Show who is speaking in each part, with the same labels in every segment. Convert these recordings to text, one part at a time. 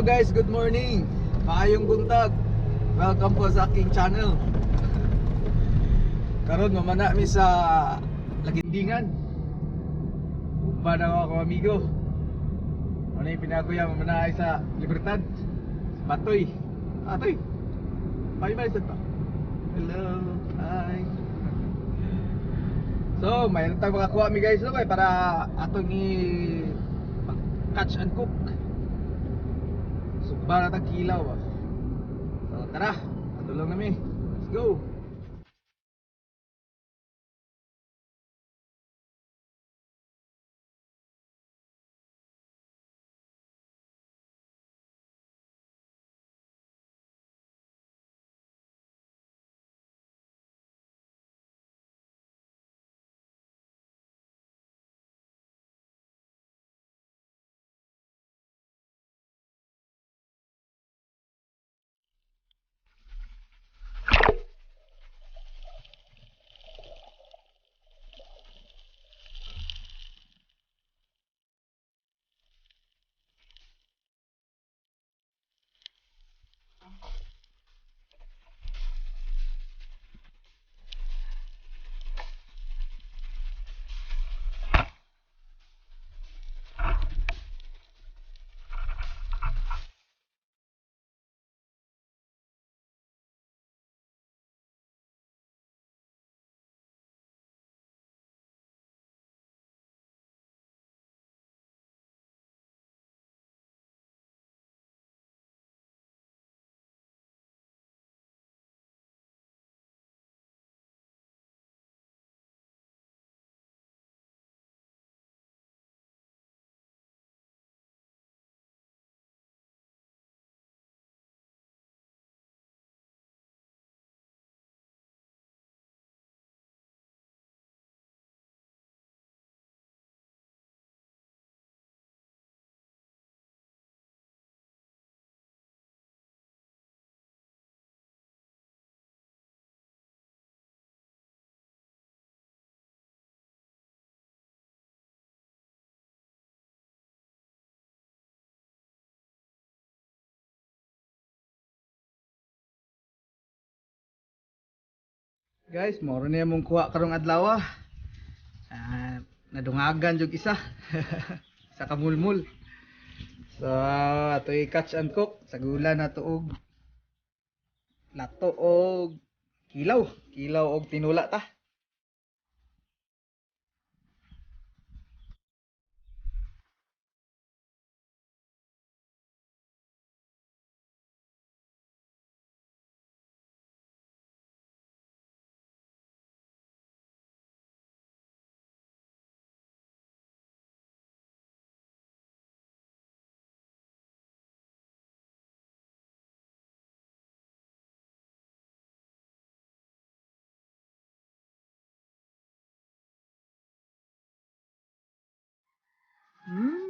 Speaker 1: Hello guys, good morning. Maayong buntag. Welcome po sa aking channel. Karon mamana mi sa Lagindingan. Uban ako ako amigo. Ano yung pinakuya mamana ay sa Libertad. Batoy. Atoy. Bye sa pa. Hello. Hi. So, mayroon tayong makakuha mi guys no, para atong catch and cook. Subara tag kilaw ba. So tara, patulong nami. Let's go. Guys, moro na mong kuha karong adlaw. Nadungagan jud isa. Sa kamulmul. So, atoy catch and cook. Sagulan na to og lato og kilaw. Kilaw og tinula ta. Mm.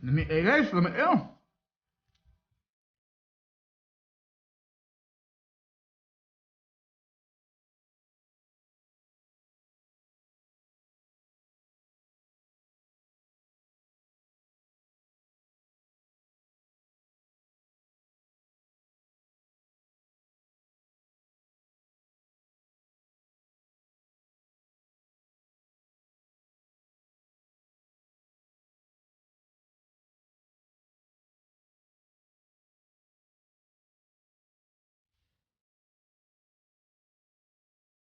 Speaker 1: Lami guys, lami